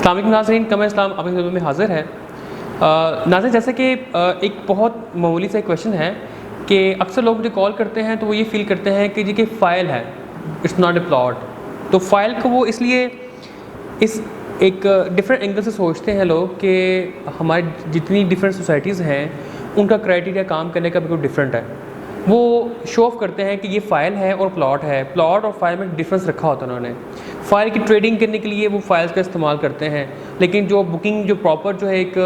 अस्सलाम वालेकुम नाज़रीन, कमर इस्लाम आपकी खिदमत में हाज़िर है। नाज़रीन, जैसे कि एक बहुत मामूली सा क्वेश्चन है कि अक्सर लोग मुझे कॉल करते हैं तो वो ये फ़ील करते हैं कि जी कि फ़ाइल है, इट्स नॉट ए प्लॉट। तो फ़ाइल को वो इसलिए इस एक डिफरेंट एंगल से सोचते हैं लोग कि हमारी जितनी डिफरेंट सोसाइटीज़ हैं उनका क्राइटेरिया काम करने का बिल्कुल डिफरेंट है। वो शो ऑफ करते हैं कि ये फ़ाइल है और प्लॉट है, प्लॉट और फाइल में डिफरेंस रखा होता है उन्होंने। फ़ाइल की ट्रेडिंग करने के लिए वो फाइल्स का इस्तेमाल करते हैं, लेकिन जो बुकिंग जो प्रॉपर जो है एक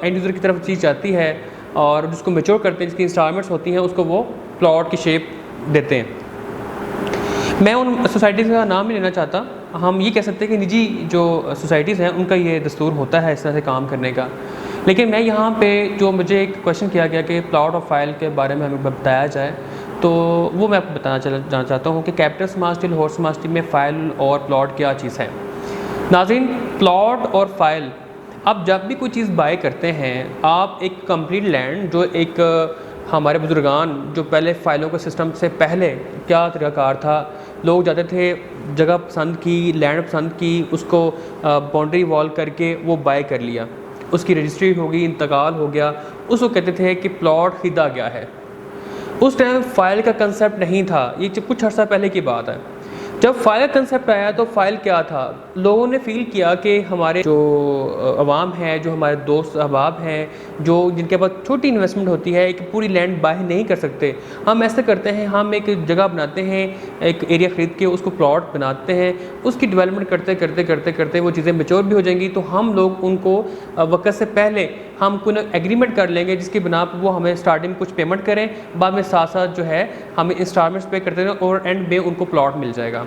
एंड यूज़र की तरफ चीज़ जाती है और जिसको मैच्योर करते हैं, जिसकी इंस्टॉलमेंट्स होती हैं, उसको वो प्लॉट की शेप देते हैं। मैं उन सोसाइटीज़ का नाम नहीं लेना चाहता, हम ये कह सकते हैं कि निजी जो सोसाइटीज़ हैं उनका ये दस्तूर होता है इस तरह से काम करने का। लेकिन मैं यहाँ पे जो मुझे एक क्वेश्चन किया गया कि प्लॉट और फाइल के बारे में हमें बताया जाए, तो वो मैं आपको जानना चाहता हूँ कि कैपिटल स्मॉल स्केल और स्मॉल स्केल में फ़ाइल और प्लॉट क्या चीज़ है। नाज़रीन, प्लॉट और फाइल, आप जब भी कोई चीज़ बाय करते हैं, आप एक कंप्लीट लैंड जो एक हमारे बुजुर्गान जो पहले फ़ाइलों के सिस्टम से पहले क्या तरीक़ाकार था, लोग जाते थे, जगह पसंद की, लैंड पसंद की, उसको बाउंड्री वॉल करके वो बाय कर लिया, उसकी रजिस्ट्री हो गई, इंतकाल हो गया, उसको कहते थे कि प्लॉट खरीदा गया है। उस टाइम फ़ाइल का कंसेप्ट नहीं था, ये कुछ अर्सा पहले की बात है। जब फ़ाइल का कंसेप्ट आया तो फ़ाइल क्या था, लोगों ने फ़ील किया कि हमारे जो अवाम है, जो हमारे दोस्त अहबाब हैं, जो जिनके पास छोटी इन्वेस्टमेंट होती है, एक पूरी लैंड बाय नहीं कर सकते, हम ऐसे करते हैं, हम एक जगह बनाते हैं, एक एरिया ख़रीद के उसको प्लॉट बनाते हैं, उसकी डेवलपमेंट करते करते करते करते वो चीज़ें मैच्योर भी हो जाएंगी, तो हम लोग उनको वक्त से पहले हम कोई एग्रीमेंट कर लेंगे जिसकी बिना पर वो हमें स्टार्टिंग कुछ पेमेंट करें, बाद में साथ साथ जो है हमें इंस्टॉलमेंट्स पे करते रहें और एंड में उनको प्लॉट मिल जाएगा।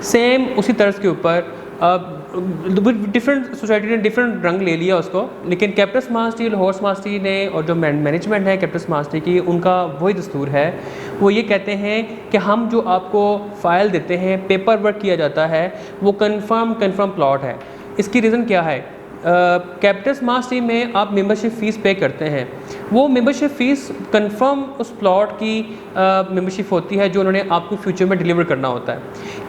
सेम उसी तर्ज के ऊपर डिफरेंट सोसाइटी ने डिफरेंट रंग ले लिया उसको, लेकिन capital small steel, horse small steel ने और जो मैनेजमेंट है कैपिटल स्मॉल स्टील की, उनका वही दस्तूर है। वो ये कहते हैं कि हम जो आपको फ़ाइल देते हैं, पेपर वर्क किया जाता है, वो कन्फर्म प्लॉट है। इसकी रीज़न क्या है? कैपिटल स्मॉल स्टील में आप मेंबरशिप फ़ीस पे करते हैं, वो मेंबरशिप फ़ीस कंफर्म उस प्लॉट की मेंबरशिप होती है जो उन्होंने आपको फ्यूचर में डिलीवर करना होता है।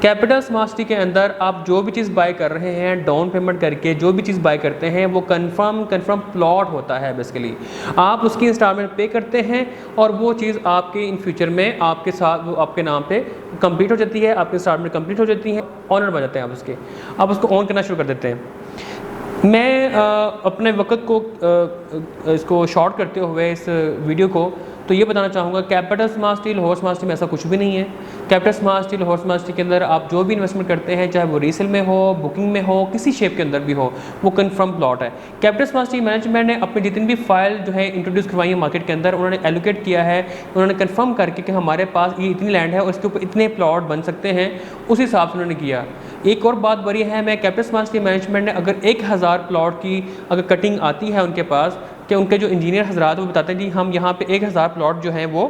कैपिटल स्मॉल स्टील के अंदर आप जो भी चीज़ बाय कर रहे हैं, डाउन पेमेंट करके जो भी चीज़ बाय करते हैं, वो कंफर्म प्लॉट होता है। बेसिकली आप उसकी इंस्टॉलमेंट पे करते हैं और वो चीज़ आपके इन फ्यूचर में आपके साथ वो आपके नाम पे कंप्लीट हो जाती है, आपकी इंस्टॉलमेंट कंप्लीट हो जाती है, ऑनर बन जाते हैं आप उसको ऑन करना शुरू कर देते हैं। मैं अपने वक्त को इसको शॉर्ट करते हुए इस वीडियो को तो ये बताना चाहूँगा, capital small steel, horse small steel में ऐसा कुछ भी नहीं है। Capital small steel, horse small steel के अंदर आप जो भी इन्वेस्टमेंट करते हैं, चाहे वो रीसेल में हो, बुकिंग में हो, किसी शेप के अंदर भी हो, वो कंफर्म प्लॉट है। कैपिटल स्मॉल स्टील मैनेजमेंट ने अपनी जितनी भी फाइल जो है इंट्रोड्यूस करवाई है मार्केट के अंदर, उन्होंने एलोकेट किया है, उन्होंने कन्फर्म करके कि हमारे पास ये इतनी लैंड है और इसके ऊपर इतने प्लॉट बन सकते हैं, उस हिसाब से उन्होंने किया। एक और बात बड़ी है, मैं कैपिटल स्मॉल स्टील मैनेजमेंट ने अगर 1000 प्लॉट की अगर कटिंग आती है उनके पास, कि उनके जो इंजीनियर हजरात वो बताते हैं जी हम यहाँ पे 1000 प्लॉट जो हैं वो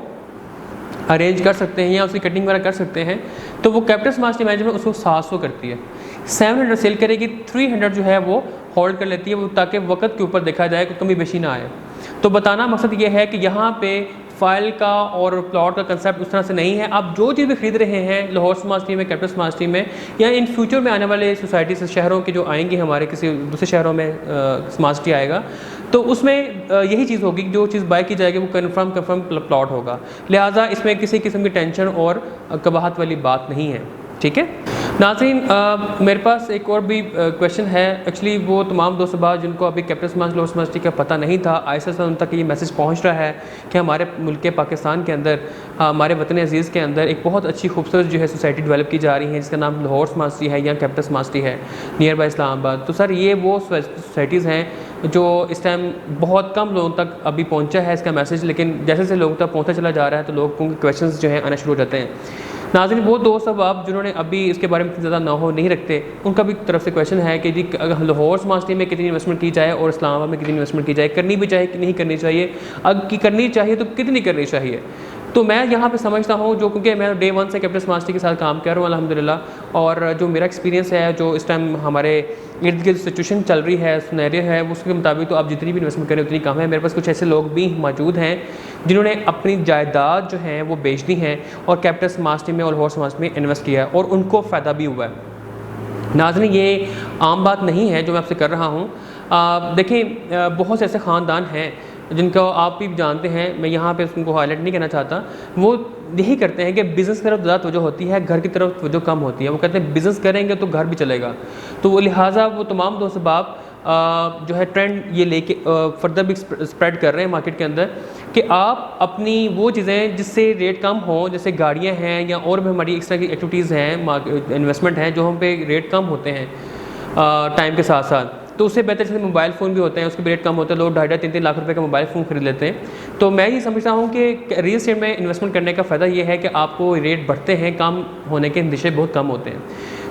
अरेंज कर सकते हैं या उसकी कटिंग वगैरह कर सकते हैं, तो वो कैपिटल स्मॉल स्टील मैनेजमेंट उसको 700 करती है, 700 सेल करेगी, 300 जो है वो होल्ड कर लेती है, वो ताकि वक्त के ऊपर देखा जाए, कोई कमी बेशी ना आए। तो बताना मकसद ये है कि यहाँ पे फ़ाइल का और प्लॉट का कंसेप्ट उस तरह से नहीं है। आप जो चीज़ भी खरीद रहे हैं लाहौर स्मॉल स्टील में, कैपिटल स्मॉल स्टील में, या इन फ्यूचर में आने वाले सोसाइटी से शहरों के जो आएंगे, हमारे किसी दूसरे शहरों में स्मॉल स्टील आएगा, तो उसमें यही चीज़ होगी, जो चीज़ बाय की जाएगी वो कन्फर्म प्लॉट होगा। लिहाजा इसमें किसी किस्म की टेंशन और कबाहत वाली बात नहीं है। ठीक है नाज़रीन, मेरे पास एक और भी क्वेश्चन है। एक्चुअली वो तमाम दोस्त बात जिनको अभी कैपिटल स्मॉल स्टील का पता नहीं था, आहिस्ता से उन तक ये मैसेज पहुंच रहा है कि हमारे मुल्क पाकिस्तान के अंदर, हमारे वतन अजीज़ के अंदर एक बहुत अच्छी खूबसूरत जो है सोसाइटी डेवलप की जा रही है, जिसका नाम लाहौर स्मॉल स्टील है या कैपिटल स्मॉल स्टील है, नियर बाय इस्लामाबाद। तो सर, ये वो सोसाइटीज़ हैं जो इस टाइम बहुत कम लोगों तक अभी पहुँचा है इसका मैसेज, लेकिन जैसे जैसे लोगों तक पहुँचता चला जा रहा है तो लोगों के क्वेश्चन जो हैं आना शुरू हो जाते हैं। नाज़रीन, वो दोस्त अब आप जिन्होंने अभी इसके बारे में इतनी ज़्यादा नाहो नहीं रखते, उनका भी तरफ से क्वेश्चन है कि जी लाहौर स्मॉल स्टील में कितनी इन्वेस्टमेंट की जाए और इस्लामाबाद में कितनी इन्वेस्टमेंट की जाए, करनी भी चाहिए कि नहीं करनी चाहिए, अगर की करनी चाहिए तो कितनी करनी चाहिए। तो मैं यहाँ पे समझता हूँ, जो क्योंकि मैं डे 1 से कैपिटल स्मॉल स्टील के साथ काम कर रहा हूँ अल्हम्दुलिल्लाह, और जो मेरा एक्सपीरियंस है, जो इस टाइम हमारे इर्द गिर्द सिचुएशन चल रही है, सिनेरियो है, उसके मुताबिक तो आप जितनी भी इन्वेस्टमेंट करें उतनी कम है। मेरे पास कुछ ऐसे लोग भी मौजूद हैं जिन्होंने अपनी जायदाद जो है वो बेच दी हैं और कैपिटल स्मॉल स्टील में और लाहौर स्मॉल स्टील में इन्वेस्ट किया है और उनको फ़ायदा भी हुआ है। नाज़रीन, ये आम बात नहीं है जो मैं आपसे कर रहा हूँ। देखें, बहुत से ऐसे ख़ानदान हैं जिनको आप भी जानते हैं, मैं यहाँ पे उनको हाईलाइट नहीं करना चाहता, वो यही करते हैं कि बिज़नेस की तरफ ज़्यादा तवज्जो होती है, घर की तरफ तवज्जो कम होती है। वो कहते हैं बिज़नेस करेंगे तो घर भी चलेगा, तो वो लिहाजा वो तमाम दोस्त बाप जो है ट्रेंड ये लेके फर्दर भी स्प्रेड कर रहे हैं मार्केट के अंदर कि आप अपनी वो चीज़ें जिससे रेट कम हो, जैसे गाड़ियाँ हैं या और भी हमारी इस तरह की एक्टिविटीज़ हैं, इन्वेस्टमेंट हैं जो हम पे रेट कम होते हैं टाइम के साथ साथ, तो उससे बेहतर जैसे मोबाइल फ़ोन भी होते हैं, उसके भी रेट कम होते हैं, लोग 2.5-3 लाख रुपए का मोबाइल फ़ोन खरीद लेते हैं। तो मैं ये समझता हूँ कि रियल एस्टेट में इन्वेस्टमेंट करने का फ़ायदा ये है कि आपको रेट बढ़ते हैं, कम होने के अंदेशे बहुत कम होते हैं।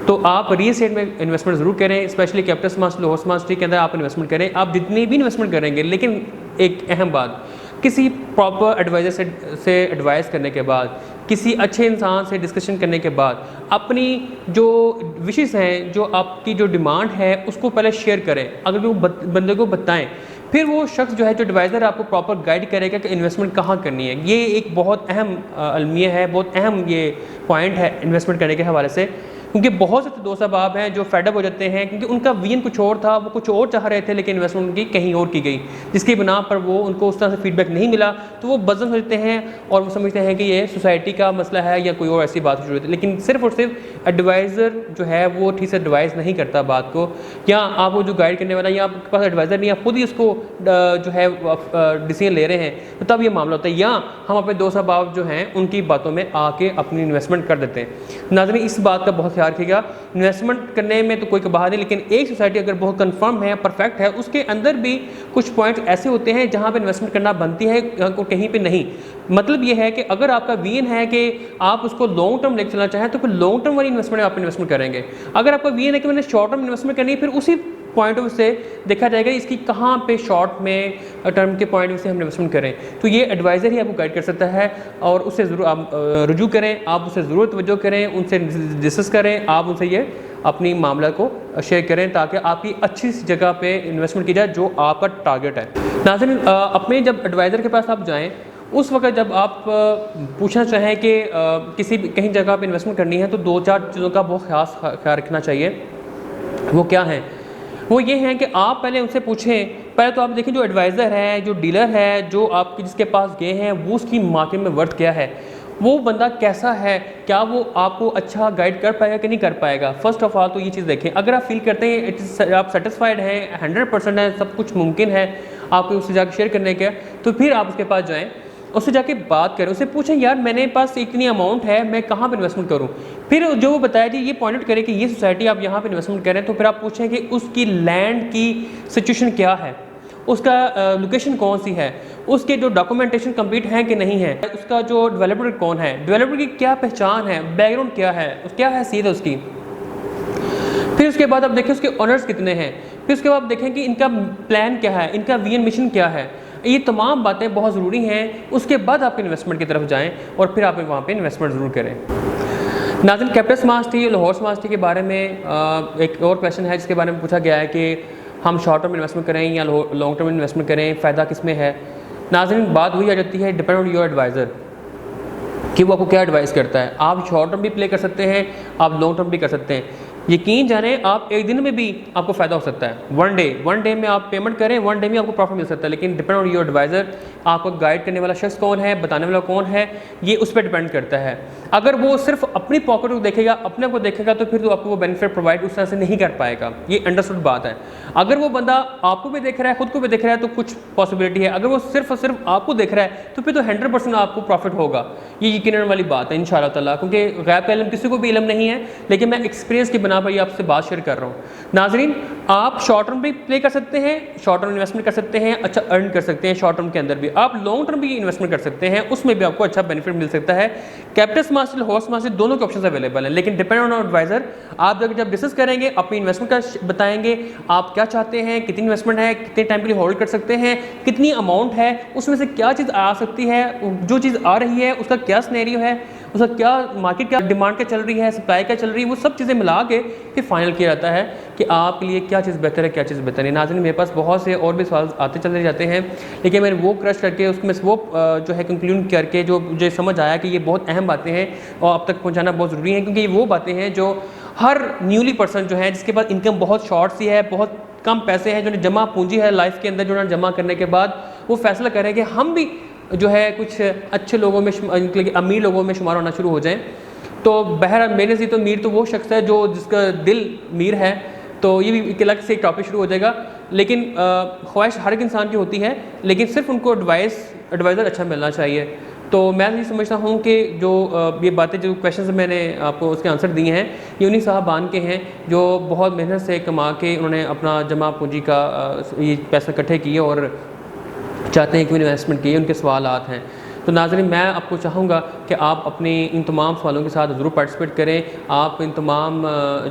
तो आप रियल एस्टेट में इन्वेस्टमेंट ज़रूर करें, specially capital smart city, horse smart city के अंदर आप इन्वेस्टमेंट करें। आप जितनी भी इन्वेस्टमेंट करेंगे, लेकिन एक अहम बात, किसी प्रॉपर एडवाइज़र से एडवाइस करने के बाद, किसी अच्छे इंसान से डिस्कशन करने के बाद, अपनी जो विशेस हैं, जो आपकी जो डिमांड है, उसको पहले शेयर करें। अगर वो बंदे को बताएं, फिर वो शख्स जो है, जो एडवाइज़र आपको प्रॉपर गाइड करेगा कि इन्वेस्टमेंट कहाँ करनी है। ये एक बहुत अहम अलमिया है, बहुत अहम ये पॉइंट है इन्वेस्टमेंट करने के हवाले से, क्योंकि बहुत से दोस्त साहब हैं जो फेडअप हो जाते हैं, क्योंकि उनका विजन कुछ और था, वो कुछ और चाह रहे थे, लेकिन इन्वेस्टमेंट उनकी कहीं और की गई, जिसकी बिना पर वो उनको उस तरह से फीडबैक नहीं मिला, तो वो बज़म हो जाते हैं और वो समझते हैं कि ये सोसाइटी का मसला है या कोई और ऐसी बात हो रही है। लेकिन सिर्फ और सिर्फ एडवाइज़र जो है वो ठीक से एडवाइस नहीं करता बात को, या आपको जो गाइड करने वाला, या आपके पास एडवाइज़र नहीं, आप खुद ही उसको जो है डिसीजन ले रहे हैं, तो तब ये मामला होता है। या हम अपने दोस्त साहब जो हैं उनकी बातों में आके अपनी इन्वेस्टमेंट कर देते हैं। नाज़रीन, इस बात का बहुत ख्याल रखिएगा, इन्वेस्टमेंट करने में तो कोई कबाहत नहीं, लेकिन एक सोसाइटी अगर बहुत कंफर्म है, परफेक्ट है, उसके अंदर भी कुछ पॉइंट्स ऐसे होते हैं जहां पे इन्वेस्टमेंट करना बनती है और कहीं पे नहीं। मतलब ये है कि अगर आपका विजन है कि आप उसको लॉन्ग टर्म लेकर चलना चाहें, तो फिर लॉन्ग टर्म वाली इन्वेस्टमेंट में आप इन्वेस्टमेंट करेंगे। अगर आपका विजन है कि मैंने शॉर्ट टर्म इन्वेस्टमेंट करनी है, फिर उसी पॉइंट ऑफ से देखा जाएगा इसकी कहाँ पे शॉर्ट में टर्म के पॉइंट से हम इन्वेस्टमेंट करें। तो ये एडवाइज़र ही आपको गाइड कर सकता है, और उससे ज़रूर आप रुजू करें, आप उससे ज़रूर तवज्जो करें, उनसे डिस्कस करें, आप उनसे ये अपनी मामला को शेयर करें, ताकि आपकी अच्छी जगह पे इन्वेस्टमेंट की जाए जो आपका टारगेट है। नाज़रीन, अपने जब एडवाइज़र के पास आप जाएँ, उस वक्त जब आप पूछना चाहें कि किसी कहीं जगह पे इन्वेस्टमेंट करनी है, तो 2-4 चीज़ों का बहुत ख्याल रखना चाहिए। वो क्या है? वो ये हैं कि आप पहले उनसे पूछें, पहले तो आप देखें जो एडवाइज़र है, जो डीलर है, जो आप जिसके पास गए हैं, वो उसकी मार्केट में वर्थ क्या है, वो बंदा कैसा है, क्या वो आपको अच्छा गाइड कर पाएगा कि नहीं कर पाएगा। फ़र्स्ट ऑफ ऑल तो ये चीज़ देखें। अगर आप फील करते हैं आप सेटिस्फाइड हैं, 100% है, सब कुछ मुमकिन है आपको उससे जाकर शेयर करने का, तो फिर आप उसके पास जाएँ, उससे जाके बात करें, उससे पूछें, यार मेरे पास इतनी अमाउंट है, मैं कहाँ पे इन्वेस्टमेंट करूँ। फिर जो वो बताया जी, ये पॉइंट आउट करें कि ये सोसाइटी आप यहाँ पे इन्वेस्टमेंट करें, तो फिर आप पूछें कि उसकी लैंड की सिचुएशन क्या है, उसका लोकेशन कौन सी है, उसके जो डॉक्यूमेंटेशन कंप्लीट हैं कि नहीं है, उसका जो डेवलपर कौन है, डेवलपर की क्या पहचान है, बैकग्राउंड क्या है, क्या हैसियत है उसकी। फिर उसके बाद आप देखें उसके ऑनर्स कितने हैं, फिर उसके बाद आप देखें कि इनका प्लान क्या है, इनका विजन मिशन क्या है। ये तमाम बातें बहुत ज़रूरी हैं। उसके बाद आप इन्वेस्टमेंट की तरफ जाएं और फिर आप वहाँ पे इन्वेस्टमेंट ज़रूर करें। नाज़रीन, capital smart city, Lahore smart city के बारे में एक और क्वेश्चन है जिसके बारे में पूछा गया है कि हम शॉर्ट टर्म इन्वेस्टमेंट करें या लॉन्ग टर्म इन्वेस्टमेंट करें, फ़ायदा किस में है। नाज़रीन, बात हुई आ जाती है डिपेंड ऑन योर एडवाइज़र कि वो आपको क्या एडवाइस करता है। आप शॉर्ट टर्म भी प्ले कर सकते हैं, आप लॉन्ग टर्म भी कर सकते हैं। यकीन जानें, आप एक दिन में भी आपको फ़ायदा हो सकता है। वन डे में आप पेमेंट करें, वन डे में आपको प्रॉफिट मिल सकता है। लेकिन डिपेंड ऑन योर एडवाइज़र, आपको गाइड करने वाला शख्स कौन है, बताने वाला कौन है, ये उस पर डिपेंड करता है। अगर वो सिर्फ अपनी पॉकेट को देखेगा, अपने को देखेगा, तो फिर तो आपको वो बेनिफिट प्रोवाइड उस तरह से नहीं कर पाएगा। ये अंडरस्टूड बात है। अगर वो बंदा आपको भी देख रहा है, खुद को भी देख रहा है, तो कुछ पॉसिबिलिटी है। अगर वो सिर्फ और सिर्फ आपको देख रहा है, तो फिर तो 100% आपको प्रॉफिट होगा। ये यकीनन वाली बात है इंशाअल्लाह ताला, क्योंकि गैब का इल्म किसी को भी इल्म नहीं है, लेकिन मैं एक्सपीरियंस की बना पर ये आपसे बात शेयर कर रहा हूँ। नाजरीन, आप शॉर्ट टर्म भी प्ले कर सकते हैं, शॉर्ट टर्म इन्वेस्टमेंट कर सकते हैं, अच्छा अर्न कर सकते हैं शॉर्ट टर्म के अंदर भी। आप लॉन्ग टर्म भी इन्वेस्टमेंट कर सकते हैं, उसमें भी आपको अच्छा बेनिफिट मिल सकता है। Capital smart city, Lahore smart city, दोनों के ऑप्शन अवेलेबल हैं। लेकिन डिपेंड ऑन एडवाइजर, आप जब डिस्कस करेंगे, अपनी इन्वेस्टमेंट का बताएंगे, आप क्या चाहते हैं, कितनी इन्वेस्टमेंट है, कितने टाइम के लिए होल्ड कर सकते हैं, कितनी अमाउंट है, उसमें से क्या चीज़ आ सकती है, जो चीज़ आ रही है उसका क्या सिनेरियो है, उसका क्या मार्केट क्या डिमांड क्या चल रही है, सप्लाई क्या चल रही है, वो सब चीज़ें मिला के फिर फाइनल किया जाता है कि आपके लिए क्या चीज़ बेहतर है, क्या चीज़ बेहतर है। नाज़रीन, मेरे पास बहुत से और भी सवाल आते चले जाते हैं, लेकिन मैंने वो क्रश करके उसमें वो जो है कंक्लूड करके जो मुझे समझ आया कि ये बहुत अहम बातें हैं और आप तक पहुँचाना बहुत ज़रूरी है, क्योंकि ये वो बातें हैं जो हर न्यूली पर्सन जो है जिसके पास इनकम बहुत शॉर्ट सी है, बहुत कम पैसे हैं, जो जमा पूंजी है लाइफ के अंदर, जो जमा करने के बाद वो फैसला करें कि हम भी जो है कुछ अच्छे लोगों में, मतलब अमीर लोगों में शुमार होना शुरू हो जाएं। तो बहरहाल मेरे से तो अमीर तो वो शख्स है जो जिसका दिल अमीर है। तो ये भी एक अलग से एक टॉपिक शुरू हो जाएगा। लेकिन ख्वाहिश हर एक इंसान की होती है, लेकिन सिर्फ उनको एडवाइज़र अच्छा मिलना चाहिए। तो मैं ये समझता हूँ कि जो ये बातें, जो क्वेश्चंस मैंने आपको उसके आंसर दिए हैं, ये उन्हीं साहबान के हैं जो बहुत मेहनत से कमा के उन्होंने अपना जमा पूंजी का ये पैसा इकट्ठे किए और चाहते हैं कि इन्वेस्टमेंट किए, उनके सवालात हैं। तो नाज़रीन, मैं आपको चाहूँगा कि आप अपने इन तमाम सवालों के साथ ज़रूर पार्टिसिपेट करें। आप इन तमाम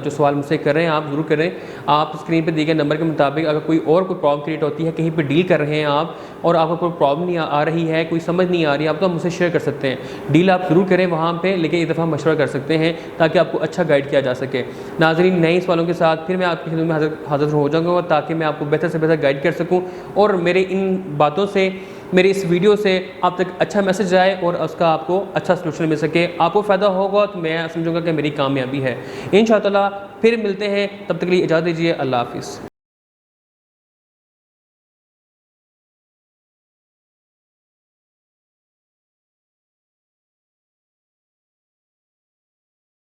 जो सवाल मुझसे कर रहे हैं आप ज़रूर करें। आप स्क्रीन पे दिए गए नंबर के मुताबिक अगर कोई प्रॉब्लम क्रिएट होती है, कहीं पे डील कर रहे हैं आप और आपको कोई प्रॉब्लम नहीं आ रही है, कोई समझ नहीं आ रही है, आप तो मुझसे शेयर कर सकते हैं। डील आप ज़रूर करें वहाँ पर, लेकिन एक दफ़ा मशवरा कर सकते हैं ताकि आपको अच्छा गाइड किया जा सके। नाज़रीन, नए सवालों के साथ फिर मैं आपकी खिदमत में हाज़िर हो जाऊँगा ताकि मैं आपको बेहतर से बेहतर गाइड कर सकूँ और मेरे इन बातों से, मेरी इस वीडियो से आप तक अच्छा मैसेज आए और उसका आपको अच्छा सलूशन मिल सके, आपको फ़ायदा होगा तो मैं समझूंगा कि मेरी कामयाबी है। इंशाअल्लाह फिर मिलते हैं, तब तक के लिए इजाज़त दीजिए। अल्लाह हाफ़िज़।